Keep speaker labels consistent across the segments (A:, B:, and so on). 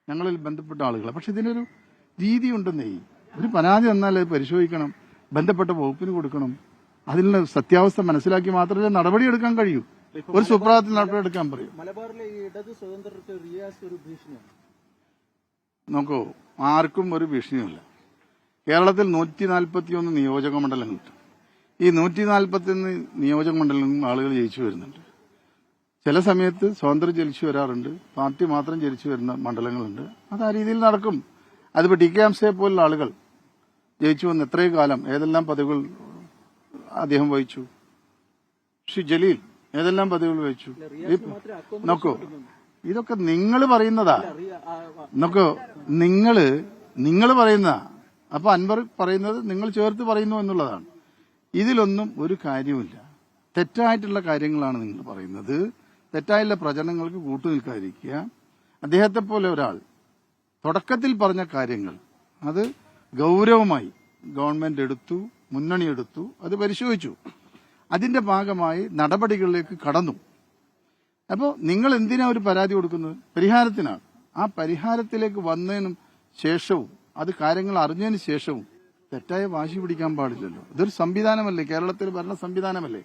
A: ഞങ്ങളിൽ ബന്ധപ്പെട്ട ആളുകൾ. പക്ഷെ ഇതിനൊരു രീതി ഉണ്ടെന്നേ. ഒരു പരാതി വന്നാൽ അത് പരിശോധിക്കണം, ബന്ധപ്പെട്ട വകുപ്പിന് കൊടുക്കണം. അതിനുള്ള സത്യാവസ്ഥ മനസ്സിലാക്കി മാത്രമേ നടപടിയെടുക്കാൻ കഴിയൂ. ഒരു സുപ്രഭാതത്തിൽ നടപടിയെടുക്കാൻ പറയും.
B: മലബാറിലെ ഈ ഇടത് സ്വതന്ത്രർക്ക് റിയാസ് ഒരു ഭീഷണിയാണ്.
A: നോക്കൂ, ആർക്കും ഒരു ഭീഷണിയുമില്ല. കേരളത്തിൽ 141 നിയോജക മണ്ഡലങ്ങളുണ്ട്. ഈ 141 നിയോജക മണ്ഡലങ്ങളും ആളുകൾ ജയിച്ചു വരുന്നുണ്ട്. ചില സമയത്ത് സ്വതന്ത്രം ജയിച്ചു വരാറുണ്ട്, പാർട്ടി മാത്രം ജയിച്ചു വരുന്ന മണ്ഡലങ്ങളുണ്ട്. അത് ആ രീതിയിൽ നടക്കും. അതിപ്പോ ടി കെ ഹംസയെ പോലുള്ള ആളുകൾ ജയിച്ചു വന്ന് എത്രയും കാലം ഏതെല്ലാം പദവികൾ അദ്ദേഹം വഹിച്ചു. ശ്രീ ജലീൽ ഏതെല്ലാം പദവികൾ വഹിച്ചു. നോക്കൂ, ഇതൊക്കെ നിങ്ങൾ പറയുന്നതാ. നോക്കൂ, നിങ്ങൾ പറയുന്ന, അപ്പൊ അൻവർ പറയുന്നത് നിങ്ങൾ ചേർത്ത് പറയുന്നു എന്നുള്ളതാണ്. ഇതിലൊന്നും ഒരു കാര്യമില്ല. തെറ്റായിട്ടുള്ള കാര്യങ്ങളാണ് നിങ്ങൾ പറയുന്നത്. തെറ്റായുള്ള പ്രചരണങ്ങൾക്ക് കൂട്ടുനിൽക്കാതിരിക്കുക. അദ്ദേഹത്തെ പോലെ ഒരാൾ തുടക്കത്തിൽ പറഞ്ഞ കാര്യങ്ങൾ അത് ഗൌരവമായി ഗവൺമെന്റ് എടുത്തു, മുന്നണി എടുത്തു, അത് പരിശോധിച്ചു. അതിന്റെ ഭാഗമായി നടപടികളിലേക്ക് കടന്നു. അപ്പോൾ നിങ്ങൾ എന്തിനാ ഒരു പരാതി കൊടുക്കുന്നത്? പരിഹാരത്തിനാണ്. ആ പരിഹാരത്തിലേക്ക് വന്നതിനും ശേഷവും അത് കാര്യങ്ങൾ അറിഞ്ഞതിന് ശേഷവും തെറ്റായ വാശി പിടിക്കാൻ പാടില്ലല്ലോ. ഇതൊരു സംവിധാനമല്ലേ, കേരളത്തിൽ ഭരണ സംവിധാനമല്ലേ.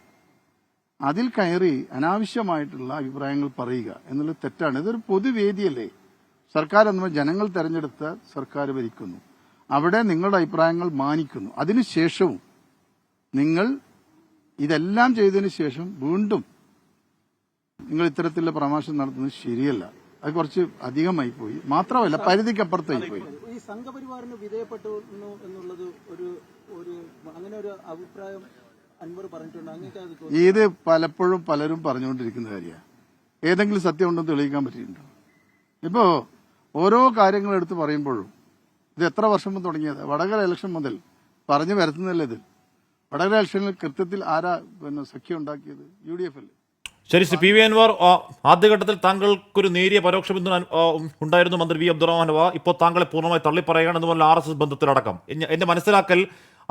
A: അതിൽ കയറി അനാവശ്യമായിട്ടുള്ള അഭിപ്രായങ്ങൾ പറയുക എന്നുള്ളത് തെറ്റാണ്. ഇതൊരു പൊതുവേദിയല്ലേ. സർക്കാർ എന്ന ജനങ്ങൾ തെരഞ്ഞെടുത്ത സർക്കാർ ഭരിക്കുന്നു. അവിടെ നിങ്ങളുടെ അഭിപ്രായങ്ങൾ മാനിക്കുന്നു. അതിനുശേഷവും നിങ്ങൾ ഇതെല്ലാം ചെയ്തതിനു ശേഷം വീണ്ടും നിങ്ങൾ ഇത്തരത്തിലുള്ള പരാമർശം നടത്തുന്നത് ശരിയല്ല. അത് കുറച്ച് അധികമായി പോയി. മാത്രമല്ല പരിധിക്കപ്പുറത്തായി പോയി.
B: ഈ സംഘപരിവാറിന് വിധേയപ്പെട്ടു എന്നുള്ളത് അങ്ങനെ ഒരു അഭിപ്രായം അൻവർ പറഞ്ഞിട്ടുണ്ട്.
A: ഇത് പലപ്പോഴും പലരും പറഞ്ഞുകൊണ്ടിരിക്കുന്ന കാര്യമാണ്. ഏതെങ്കിലും സത്യം ഉണ്ടെന്ന് തെളിയിക്കാൻ പറ്റിയിട്ടുണ്ടോ? ഇപ്പോ ഓരോ കാര്യങ്ങൾ എടുത്ത് പറയുമ്പോഴും ഇത് എത്ര വർഷം മുതൽ തുടങ്ങിയത്? വടകര ഇലക്ഷൻ മുതൽ പറഞ്ഞു വരുത്തുന്നതല്ലേ ഇത്. വടകര ഇലക്ഷനിൽ കൃത്യത്തിൽ ആരാ സഖ്യം ഉണ്ടാക്കിയത്? UDF അല്ലേ.
C: ശരി, ശ്രീ പി വി അൻവർ, ആദ്യഘട്ടത്തിൽ താങ്കൾക്കൊരു നേരിയ പരോക്ഷ പിന്തുണ ഉണ്ടായിരുന്നു മന്ത്രി വി അബ്ദുറഹ്മാൻ. ഇപ്പോൾ താങ്കളെ പൂർണ്ണമായി തള്ളിപ്പറയുകയാണ്, അതുപോലെ RSS ബന്ധത്തിലടക്കം. എന്റെ മനസ്സിലാക്കൽ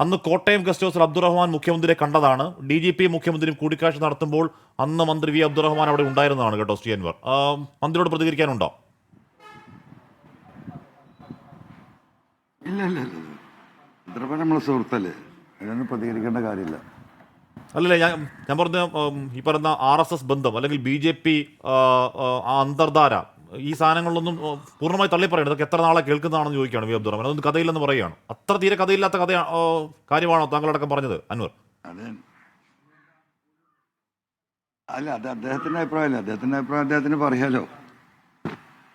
C: അന്ന് കോട്ടയം ഗസ്റ്റ് ഹൗസിൽ അബ്ദുറഹ്മാൻ മുഖ്യമന്ത്രിയെ കണ്ടതാണ്. DGP മുഖ്യമന്ത്രിയും കൂടിക്കാഴ്ച നടത്തുമ്പോൾ അന്ന് മന്ത്രി വി അബ്ദുറഹ്മാൻ അവിടെ ഉണ്ടായിരുന്നതാണ് കേട്ടോ. ശ്രീ അൻവർ, മന്ത്രിയോട് പ്രതികരിക്കാനുണ്ടോ?
D: ഇല്ല, നമ്മളെ സുഹൃത്തല്ലേ, അതിനൊന്നും പ്രതികരിക്കേണ്ട കാര്യമില്ല.
C: അല്ലല്ലേ, ഞാൻ പറഞ്ഞ ഈ പറയുന്ന RSS ബന്ധം അല്ലെങ്കിൽ BJP അന്തർധാര, ഈ സാധനങ്ങളിലൊന്നും പൂർണ്ണമായി തള്ളിപ്പറയണം. ഇതൊക്കെ എത്ര നാളെ കേൾക്കുന്നതാണെന്ന് ചോദിക്കുകയാണ് വി അബ്ദുറഹ്മാൻ. അതൊന്നും കഥയില്ലെന്ന് പറയുകയാണ്. അത്ര തീരെ കഥയില്ലാത്ത കാര്യമാണോ താങ്കളടക്കം പറഞ്ഞത് അൻവർ?
D: അല്ല, അത് അദ്ദേഹത്തിന്റെ അഭിപ്രായമല്ല. അദ്ദേഹത്തിന്റെ അഭിപ്രായം അദ്ദേഹത്തിന് പറയാലോ,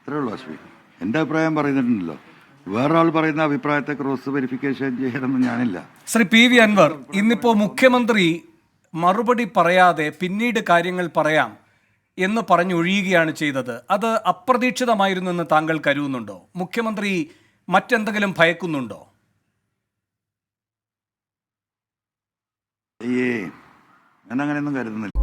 D: അത്രേ ഉള്ളൂ. അശ്വി, എന്റെ അഭിപ്രായം പറയുന്നുണ്ടല്ലോ. വേറൊരാൾ പറയുന്ന അഭിപ്രായത്തെ ക്രോസ് വെരിഫിക്കേഷൻ ചെയ്യണമെന്ന് ഞാനില്ല.
E: ശ്രീ പി വി അൻവർ, ഇന്നിപ്പോ മുഖ്യമന്ത്രി മറുപടി പറയാതെ പിന്നീട് കാര്യങ്ങൾ പറയാം എന്ന് പറഞ്ഞൊഴിയുകയാണ് ചെയ്തത്. അത് അപ്രതീക്ഷിതമായിരുന്നു എന്ന് താങ്കൾ കരുതുന്നുണ്ടോ? മുഖ്യമന്ത്രി മറ്റെന്തെങ്കിലും ഭയക്കുന്നുണ്ടോ?
D: ഞാൻ അങ്ങനെയൊന്നും കരുതുന്നില്ല.